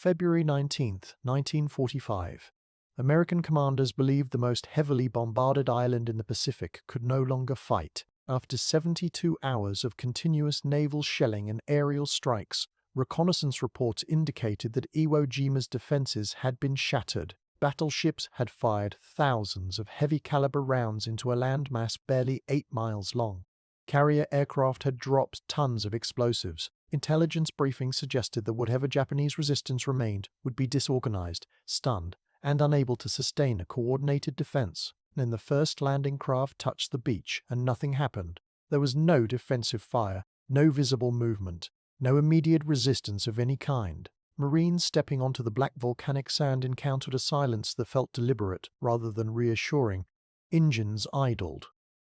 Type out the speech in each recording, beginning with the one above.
February 19, 1945. American commanders believed the most heavily bombarded island in the Pacific could no longer fight. After 72 hours of continuous naval shelling and aerial strikes, reconnaissance reports indicated that Iwo Jima's defenses had been shattered. Battleships had fired thousands of heavy-caliber rounds into a landmass barely 8 miles long. Carrier aircraft had dropped tons of explosives. Intelligence briefings suggested that whatever Japanese resistance remained would be disorganized, stunned, and unable to sustain a coordinated defense. Then the first landing craft touched the beach and nothing happened. There was no defensive fire, no visible movement, no immediate resistance of any kind. Marines stepping onto the black volcanic sand encountered a silence that felt deliberate rather than reassuring. Engines idled.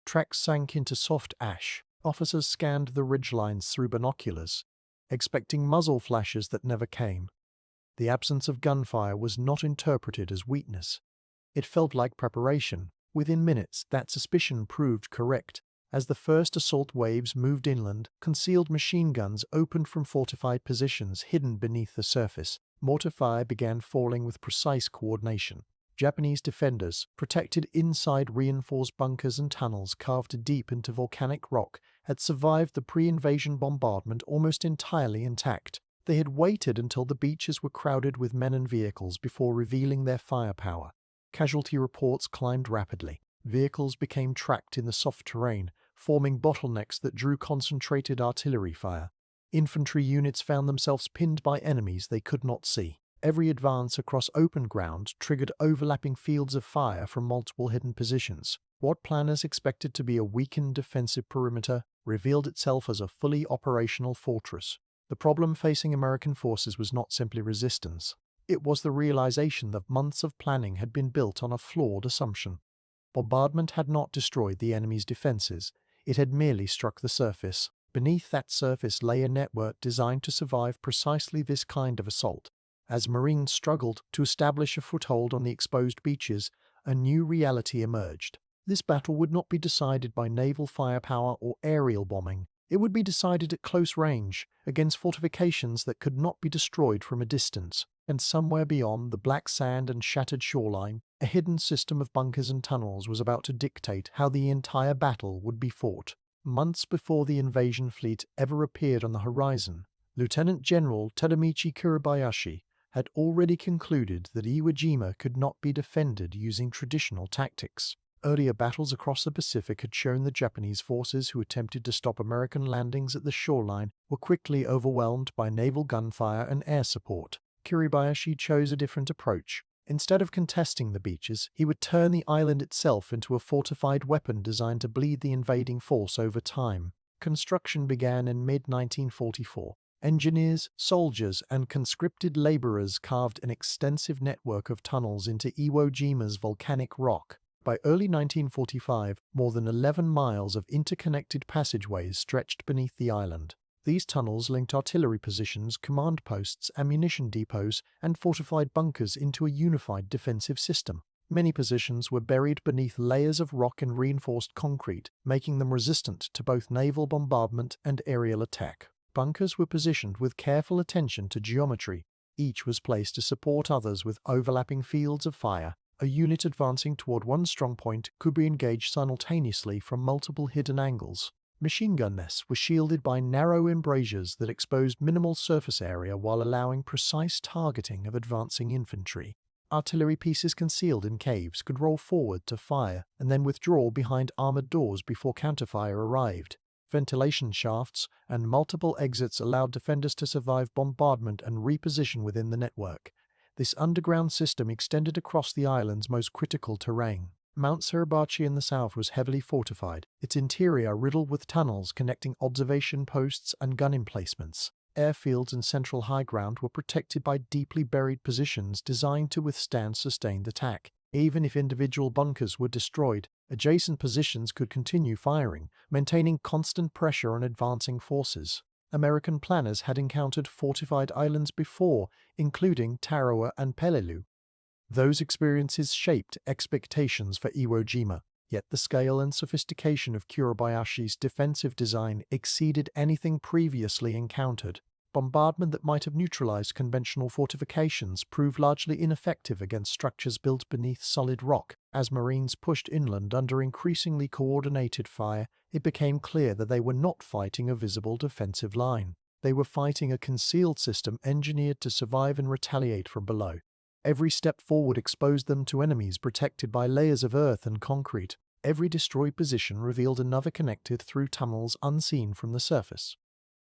Tracks sank into soft ash. Officers scanned the ridgelines through binoculars, expecting muzzle flashes that never came. The absence of gunfire was not interpreted as weakness. It felt like preparation. Within minutes, that suspicion proved correct. As the first assault waves moved inland, concealed machine guns opened from fortified positions hidden beneath the surface. Mortar fire began falling with precise coordination. Japanese defenders, protected inside reinforced bunkers and tunnels carved deep into volcanic rock, had survived the pre-invasion bombardment almost entirely intact. They had waited until the beaches were crowded with men and vehicles before revealing their firepower. Casualty reports climbed rapidly. Vehicles became trapped in the soft terrain, forming bottlenecks that drew concentrated artillery fire. Infantry units found themselves pinned by enemies they could not see. Every advance across open ground triggered overlapping fields of fire from multiple hidden positions. What planners expected to be a weakened defensive perimeter revealed itself as a fully operational fortress. The problem facing American forces was not simply resistance. It was the realization that months of planning had been built on a flawed assumption. Bombardment had not destroyed the enemy's defenses. It had merely struck the surface. Beneath that surface lay a network designed to survive precisely this kind of assault. As Marines struggled to establish a foothold on the exposed beaches, a new reality emerged. This battle would not be decided by naval firepower or aerial bombing. It would be decided at close range, against fortifications that could not be destroyed from a distance. And somewhere beyond the black sand and shattered shoreline, a hidden system of bunkers and tunnels was about to dictate how the entire battle would be fought. Months before the invasion fleet ever appeared on the horizon, Lieutenant General Tadamichi Kuribayashi had already concluded that Iwo Jima could not be defended using traditional tactics. Earlier battles across the Pacific had shown the Japanese forces who attempted to stop American landings at the shoreline were quickly overwhelmed by naval gunfire and air support. Kuribayashi chose a different approach. Instead of contesting the beaches, he would turn the island itself into a fortified weapon designed to bleed the invading force over time. Construction began in mid-1944. Engineers, soldiers, and conscripted laborers carved an extensive network of tunnels into Iwo Jima's volcanic rock. By early 1945, more than 11 miles of interconnected passageways stretched beneath the island. These tunnels linked artillery positions, command posts, ammunition depots, and fortified bunkers into a unified defensive system. Many positions were buried beneath layers of rock and reinforced concrete, making them resistant to both naval bombardment and aerial attack. Bunkers were positioned with careful attention to geometry. Each was placed to support others with overlapping fields of fire. A unit advancing toward one strong point could be engaged simultaneously from multiple hidden angles. Machine gun nests were shielded by narrow embrasures that exposed minimal surface area while allowing precise targeting of advancing infantry. Artillery pieces concealed in caves could roll forward to fire and then withdraw behind armored doors before counterfire arrived. Ventilation shafts and multiple exits allowed defenders to survive bombardment and reposition within the network. This underground system extended across the island's most critical terrain. Mount Suribachi in the south was heavily fortified, its interior riddled with tunnels connecting observation posts and gun emplacements. Airfields and central high ground were protected by deeply buried positions designed to withstand sustained attack. Even if individual bunkers were destroyed, adjacent positions could continue firing, maintaining constant pressure on advancing forces. American planners had encountered fortified islands before, including Tarawa and Peleliu. Those experiences shaped expectations for Iwo Jima, yet the scale and sophistication of Kuribayashi's defensive design exceeded anything previously encountered. Bombardment that might have neutralized conventional fortifications proved largely ineffective against structures built beneath solid rock. As Marines pushed inland under increasingly coordinated fire, it became clear that they were not fighting a visible defensive line. They were fighting a concealed system engineered to survive and retaliate from below. Every step forward exposed them to enemies protected by layers of earth and concrete. Every destroyed position revealed another connected through tunnels unseen from the surface.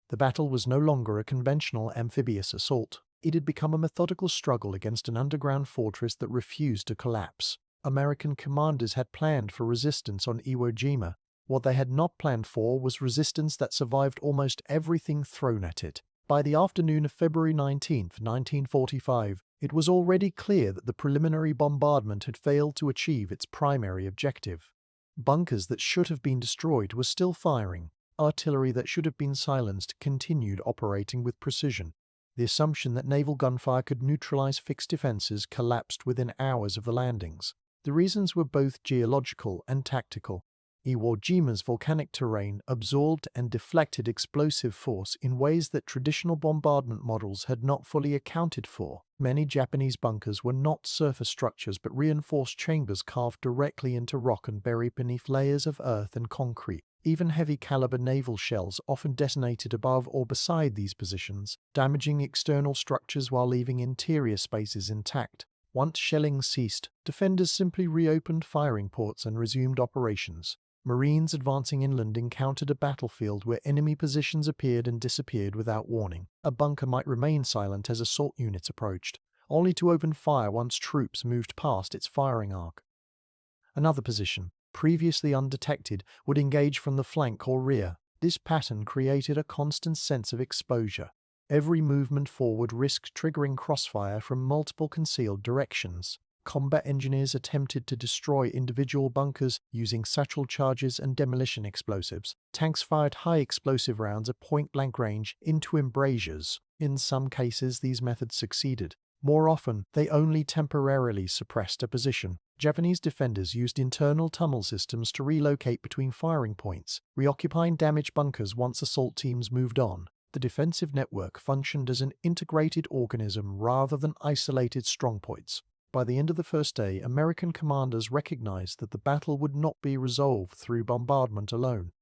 The battle was no longer a conventional amphibious assault. It had become a methodical struggle against an underground fortress that refused to collapse. American commanders had planned for resistance on Iwo Jima. What they had not planned for was resistance that survived almost everything thrown at it. By the afternoon of February 19, 1945, it was already clear that the preliminary bombardment had failed to achieve its primary objective. Bunkers that should have been destroyed were still firing. Artillery that should have been silenced continued operating with precision. The assumption that naval gunfire could neutralize fixed defenses collapsed within hours of the landings. The reasons were both geological and tactical. Iwo Jima's volcanic terrain absorbed and deflected explosive force in ways that traditional bombardment models had not fully accounted for. Many Japanese bunkers were not surface structures but reinforced chambers carved directly into rock and buried beneath layers of earth and concrete. Even heavy-caliber naval shells often detonated above or beside these positions, damaging external structures while leaving interior spaces intact. Once shelling ceased, defenders simply reopened firing ports and resumed operations. Marines advancing inland encountered a battlefield where enemy positions appeared and disappeared without warning. A bunker might remain silent as assault units approached, only to open fire once troops moved past its firing arc. Another position, previously undetected, would engage from the flank or rear. This pattern created a constant sense of exposure. Every movement forward risked triggering crossfire from multiple concealed directions. Combat engineers attempted to destroy individual bunkers using satchel charges and demolition explosives. Tanks fired high explosive rounds at point-blank range into embrasures. In some cases, these methods succeeded. More often, they only temporarily suppressed a position. Japanese defenders used internal tunnel systems to relocate between firing points, reoccupying damaged bunkers once assault teams moved on. The defensive network functioned as an integrated organism rather than isolated strongpoints. By the end of the first day, American commanders recognized that the battle would not be resolved through bombardment alone.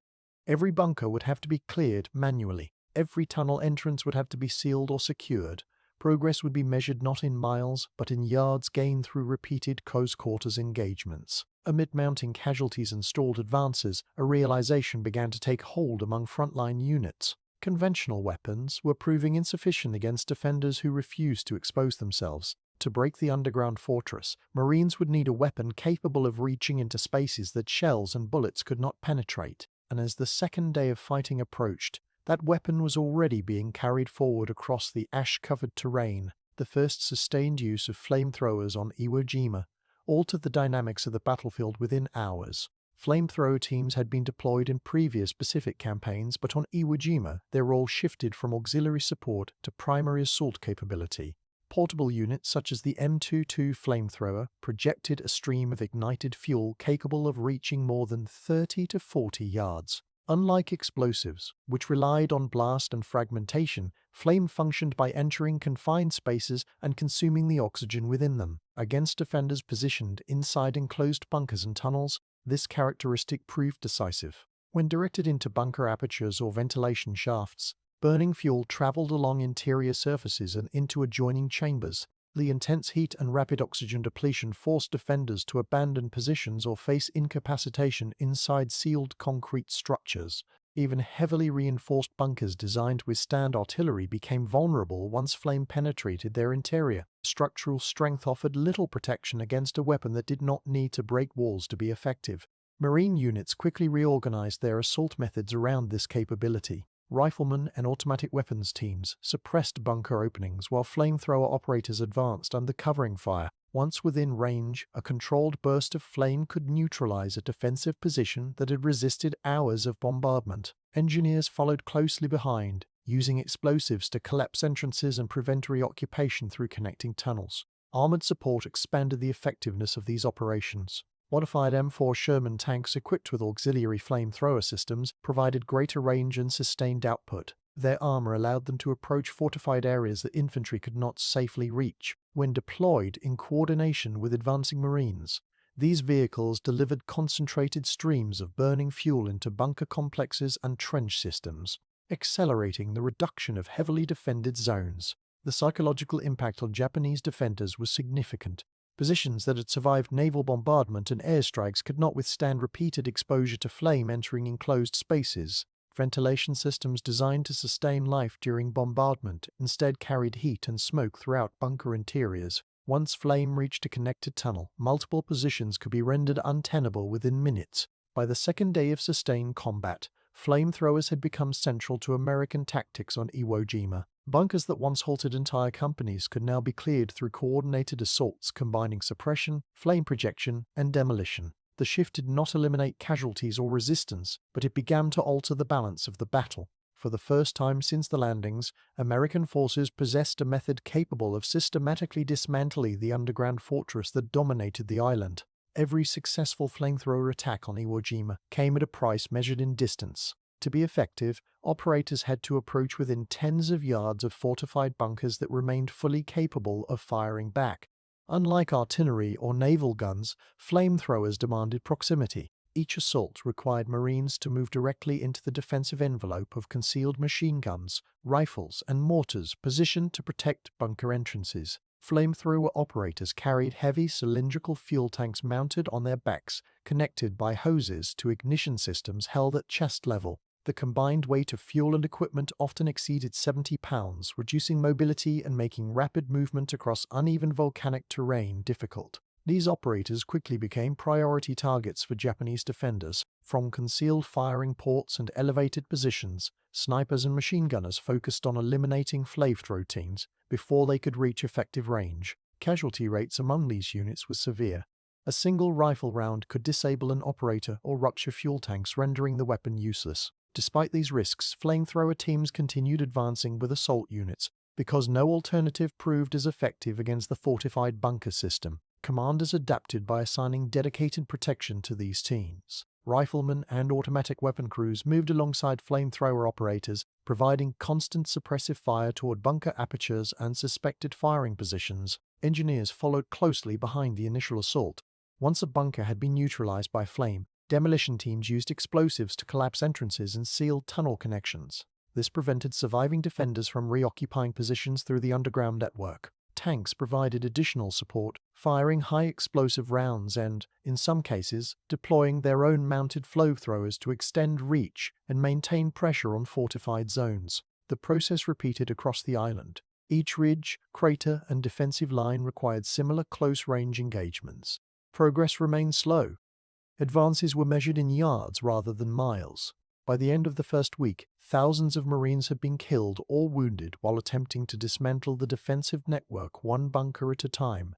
Every bunker would have to be cleared manually. Every tunnel entrance would have to be sealed or secured. Progress would be measured not in miles, but in yards gained through repeated close quarters engagements. Amid mounting casualties and stalled advances, a realization began to take hold among frontline units. Conventional weapons were proving insufficient against defenders who refused to expose themselves. To break the underground fortress, Marines would need a weapon capable of reaching into spaces that shells and bullets could not penetrate. And as the second day of fighting approached, that weapon was already being carried forward across the ash-covered terrain. The first sustained use of flamethrowers on Iwo Jima altered the dynamics of the battlefield within hours. Flamethrower teams had been deployed in previous Pacific campaigns, but on Iwo Jima, their role shifted from auxiliary support to primary assault capability. Portable units such as the M22 flamethrower projected a stream of ignited fuel capable of reaching more than 30 to 40 yards. Unlike explosives, which relied on blast and fragmentation, flame functioned by entering confined spaces and consuming the oxygen within them. Against defenders positioned inside enclosed bunkers and tunnels, this characteristic proved decisive. When directed into bunker apertures or ventilation shafts, burning fuel traveled along interior surfaces and into adjoining chambers. The intense heat and rapid oxygen depletion forced defenders to abandon positions or face incapacitation inside sealed concrete structures. Even heavily reinforced bunkers designed to withstand artillery became vulnerable once flame penetrated their interior. Structural strength offered little protection against a weapon that did not need to break walls to be effective. Marine units quickly reorganized their assault methods around this capability. Riflemen and automatic weapons teams suppressed bunker openings while flamethrower operators advanced under covering fire. Once within range, a controlled burst of flame could neutralize a defensive position that had resisted hours of bombardment. Engineers followed closely behind, using explosives to collapse entrances and prevent reoccupation through connecting tunnels. Armored support expanded the effectiveness of these operations. Modified M4 Sherman tanks equipped with auxiliary flamethrower systems provided greater range and sustained output. Their armor allowed them to approach fortified areas that infantry could not safely reach. When deployed in coordination with advancing Marines, these vehicles delivered concentrated streams of burning fuel into bunker complexes and trench systems, accelerating the reduction of heavily defended zones. The psychological impact on Japanese defenders was significant. Positions that had survived naval bombardment and airstrikes could not withstand repeated exposure to flame entering enclosed spaces. Ventilation systems designed to sustain life during bombardment instead carried heat and smoke throughout bunker interiors. Once flame reached a connected tunnel, multiple positions could be rendered untenable within minutes. By the second day of sustained combat, flamethrowers had become central to American tactics on Iwo Jima. Bunkers that once halted entire companies could now be cleared through coordinated assaults combining suppression, flame projection, and demolition. The shift did not eliminate casualties or resistance, but it began to alter the balance of the battle. For the first time since the landings, American forces possessed a method capable of systematically dismantling the underground fortress that dominated the island. Every successful flamethrower attack on Iwo Jima came at a price measured in distance. To be effective, operators had to approach within tens of yards of fortified bunkers that remained fully capable of firing back. Unlike artillery or naval guns, flamethrowers demanded proximity. Each assault required Marines to move directly into the defensive envelope of concealed machine guns, rifles, and mortars positioned to protect bunker entrances. Flamethrower operators carried heavy cylindrical fuel tanks mounted on their backs, connected by hoses to ignition systems held at chest level. The combined weight of fuel and equipment often exceeded 70 pounds, reducing mobility and making rapid movement across uneven volcanic terrain difficult. These operators quickly became priority targets for Japanese defenders. From concealed firing ports and elevated positions, snipers and machine gunners focused on eliminating flamethrower teams before they could reach effective range. Casualty rates among these units were severe. A single rifle round could disable an operator or rupture fuel tanks, rendering the weapon useless. Despite these risks, flamethrower teams continued advancing with assault units, because no alternative proved as effective against the fortified bunker system. Commanders adapted by assigning dedicated protection to these teams. Riflemen and automatic weapon crews moved alongside flamethrower operators, providing constant suppressive fire toward bunker apertures and suspected firing positions. Engineers followed closely behind the initial assault. Once a bunker had been neutralized by flame, demolition teams used explosives to collapse entrances and seal tunnel connections. This prevented surviving defenders from reoccupying positions through the underground network. Tanks provided additional support, firing high-explosive rounds and, in some cases, deploying their own mounted flamethrowers to extend reach and maintain pressure on fortified zones. The process repeated across the island. Each ridge, crater, and defensive line required similar close-range engagements. Progress remained slow. Advances were measured in yards rather than miles. By the end of the first week, thousands of Marines had been killed or wounded while attempting to dismantle the defensive network one bunker at a time.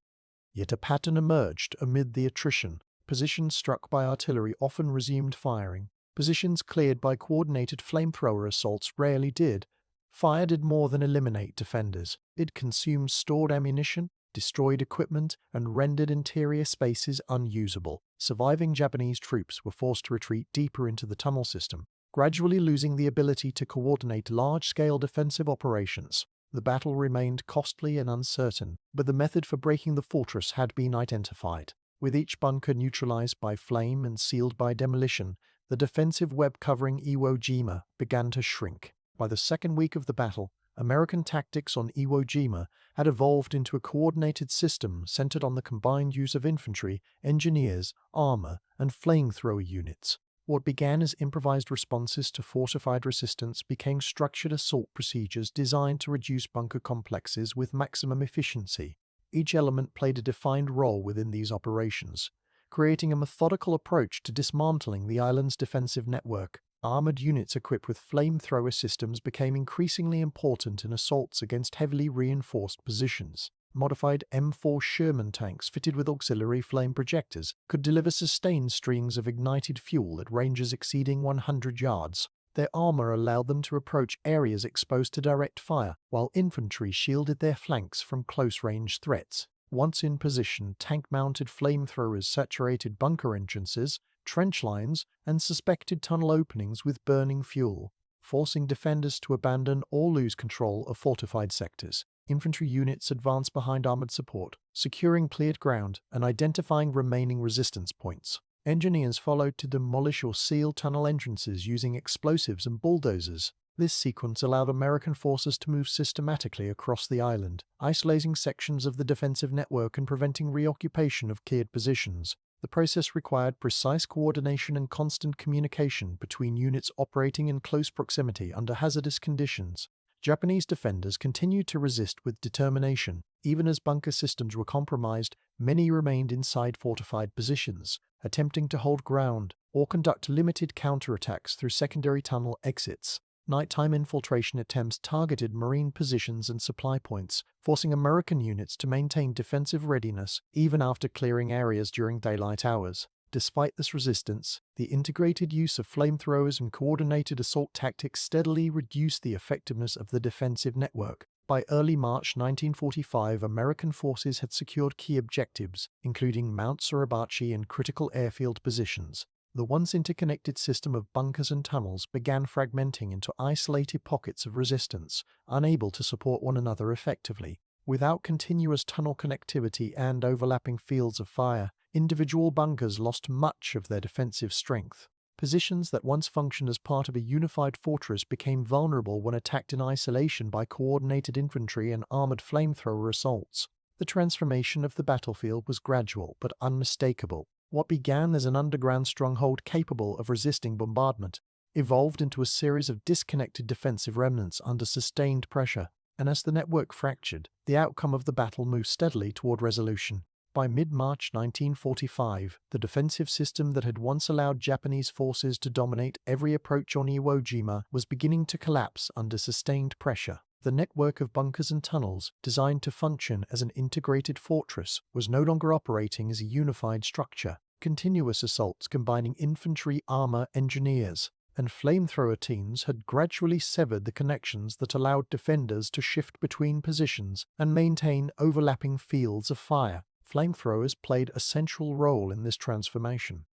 Yet a pattern emerged amid the attrition. Positions struck by artillery often resumed firing. Positions cleared by coordinated flamethrower assaults rarely did. Fire did more than eliminate defenders. It consumed stored ammunition, destroyed equipment, and rendered interior spaces unusable. Surviving Japanese troops were forced to retreat deeper into the tunnel system, gradually losing the ability to coordinate large-scale defensive operations. The battle remained costly and uncertain, but the method for breaking the fortress had been identified. With each bunker neutralized by flame and sealed by demolition, the defensive web covering Iwo Jima began to shrink. By the second week of the battle, American tactics on Iwo Jima had evolved into a coordinated system centered on the combined use of infantry, engineers, armor, and flamethrower units. What began as improvised responses to fortified resistance became structured assault procedures designed to reduce bunker complexes with maximum efficiency. Each element played a defined role within these operations, creating a methodical approach to dismantling the island's defensive network. Armored units equipped with flamethrower systems became increasingly important in assaults against heavily reinforced positions. Modified M4 Sherman tanks fitted with auxiliary flame projectors could deliver sustained streams of ignited fuel at ranges exceeding 100 yards. Their armor allowed them to approach areas exposed to direct fire, while infantry shielded their flanks from close-range threats. Once in position, tank-mounted flamethrowers saturated bunker entrances, trench lines, and suspected tunnel openings with burning fuel. forcing defenders to abandon or lose control of fortified sectors. Infantry units advanced behind armored support, securing cleared ground and identifying remaining resistance points. Engineers followed to demolish or seal tunnel entrances using explosives and bulldozers. This sequence allowed American forces to move systematically across the island, isolating sections of the defensive network and preventing reoccupation of cleared positions. The process required precise coordination and constant communication between units operating in close proximity under hazardous conditions. Japanese defenders continued to resist with determination. Even as bunker systems were compromised, many remained inside fortified positions, attempting to hold ground or conduct limited counterattacks through secondary tunnel exits. Nighttime infiltration attempts targeted Marine positions and supply points, forcing American units to maintain defensive readiness even after clearing areas during daylight hours. Despite this resistance, the integrated use of flamethrowers and coordinated assault tactics steadily reduced the effectiveness of the defensive network. By early March 1945, American forces had secured key objectives, including Mount Suribachi and critical airfield positions. The once interconnected system of bunkers and tunnels began fragmenting into isolated pockets of resistance, unable to support one another effectively. Without continuous tunnel connectivity and overlapping fields of fire, individual bunkers lost much of their defensive strength. Positions that once functioned as part of a unified fortress became vulnerable when attacked in isolation by coordinated infantry and armored flamethrower assaults. The transformation of the battlefield was gradual but unmistakable. What began as an underground stronghold capable of resisting bombardment evolved into a series of disconnected defensive remnants under sustained pressure, and as the network fractured, the outcome of the battle moved steadily toward resolution. By mid-March 1945, the defensive system that had once allowed Japanese forces to dominate every approach on Iwo Jima was beginning to collapse under sustained pressure. The network of bunkers and tunnels, designed to function as an integrated fortress, was no longer operating as a unified structure. Continuous assaults combining infantry, armor, engineers, and flamethrower teams had gradually severed the connections that allowed defenders to shift between positions and maintain overlapping fields of fire. Flamethrowers played a central role in this transformation.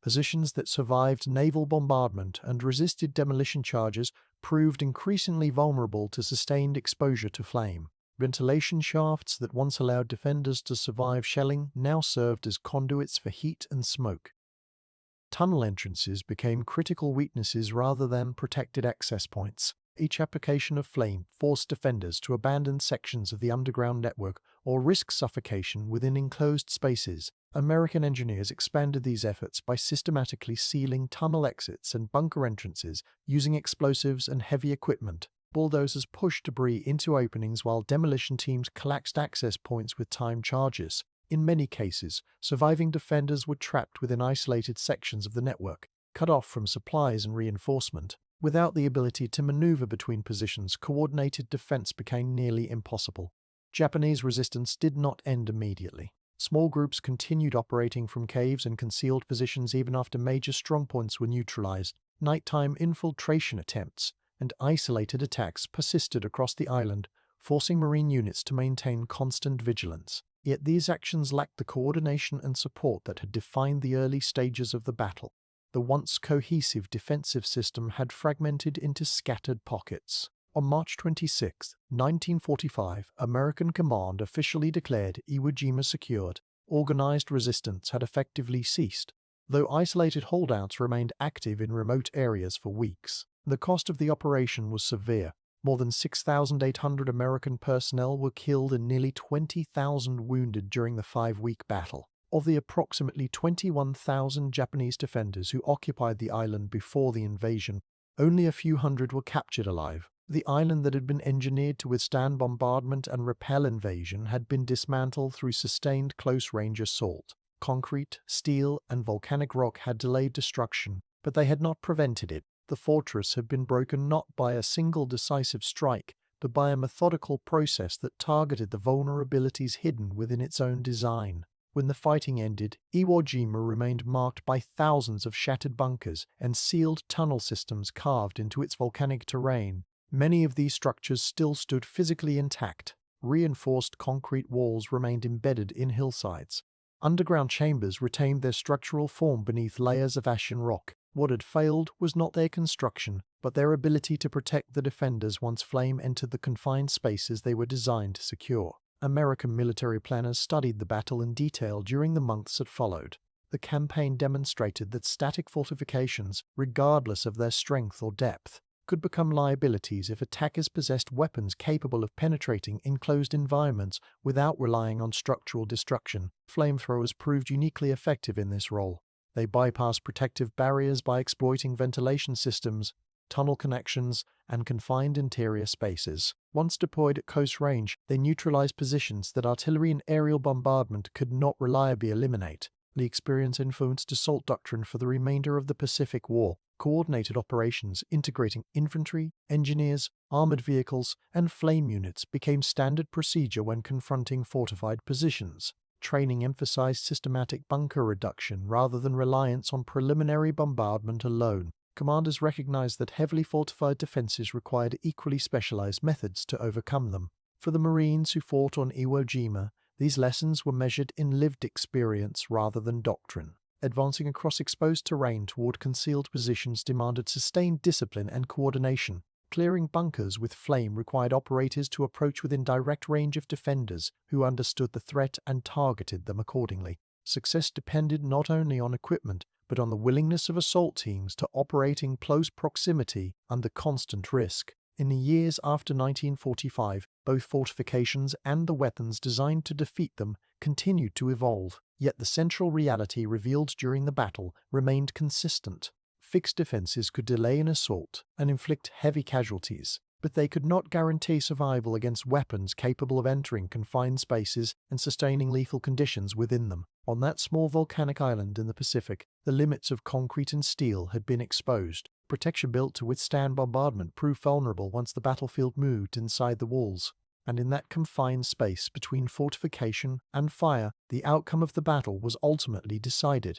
Positions that survived naval bombardment and resisted demolition charges proved increasingly vulnerable to sustained exposure to flame. Ventilation shafts that once allowed defenders to survive shelling now served as conduits for heat and smoke. Tunnel entrances became critical weaknesses rather than protected access points. Each application of flame forced defenders to abandon sections of the underground network or risk suffocation within enclosed spaces. American engineers expanded these efforts by systematically sealing tunnel exits and bunker entrances using explosives and heavy equipment. Bulldozers pushed debris into openings while demolition teams collapsed access points with timed charges. In many cases, surviving defenders were trapped within isolated sections of the network, cut off from supplies and reinforcement. Without the ability to maneuver between positions, coordinated defense became nearly impossible. Japanese resistance did not end immediately. Small groups continued operating from caves and concealed positions even after major strongpoints were neutralized. Nighttime infiltration attempts and isolated attacks persisted across the island, forcing Marine units to maintain constant vigilance. Yet these actions lacked the coordination and support that had defined the early stages of the battle. The once cohesive defensive system had fragmented into scattered pockets. On March 26, 1945, American command officially declared Iwo Jima secured. Organized resistance had effectively ceased, though isolated holdouts remained active in remote areas for weeks. The cost of the operation was severe. More than 6,800 American personnel were killed and nearly 20,000 wounded during the 5-week battle. Of the approximately 21,000 Japanese defenders who occupied the island before the invasion, only a few hundred were captured alive. The island that had been engineered to withstand bombardment and repel invasion had been dismantled through sustained close-range assault. Concrete, steel, and volcanic rock had delayed destruction, but they had not prevented it. The fortress had been broken not by a single decisive strike, but by a methodical process that targeted the vulnerabilities hidden within its own design. When the fighting ended, Iwo Jima remained marked by thousands of shattered bunkers and sealed tunnel systems carved into its volcanic terrain. Many of these structures still stood physically intact. Reinforced concrete walls remained embedded in hillsides. Underground chambers retained their structural form beneath layers of ash and rock. What had failed was not their construction, but their ability to protect the defenders once flame entered the confined spaces they were designed to secure. American military planners studied the battle in detail during the months that followed. The campaign demonstrated that static fortifications, regardless of their strength or depth, could become liabilities if attackers possessed weapons capable of penetrating enclosed environments without relying on structural destruction. Flamethrowers proved uniquely effective in this role. They bypassed protective barriers by exploiting ventilation systems, tunnel connections, and confined interior spaces. Once deployed at close range, they neutralized positions that artillery and aerial bombardment could not reliably eliminate. The experience influenced assault doctrine for the remainder of the Pacific War. Coordinated operations integrating infantry, engineers, armored vehicles, and flame units became standard procedure when confronting fortified positions. Training emphasized systematic bunker reduction rather than reliance on preliminary bombardment alone. Commanders recognized that heavily fortified defenses required equally specialized methods to overcome them. For the Marines who fought on Iwo Jima, these lessons were measured in lived experience rather than doctrine. Advancing across exposed terrain toward concealed positions demanded sustained discipline and coordination. Clearing bunkers with flame required operators to approach within direct range of defenders who understood the threat and targeted them accordingly. Success depended not only on equipment, but on the willingness of assault teams to operate in close proximity under constant risk. In the years after 1945, both fortifications and the weapons designed to defeat them continued to evolve, yet the central reality revealed during the battle remained consistent. Fixed defenses could delay an assault and inflict heavy casualties, but they could not guarantee survival against weapons capable of entering confined spaces and sustaining lethal conditions within them. On that small volcanic island in the Pacific, the limits of concrete and steel had been exposed. Protection built to withstand bombardment proved vulnerable once the battlefield moved inside the walls. And in that confined space between fortification and fire, the outcome of the battle was ultimately decided.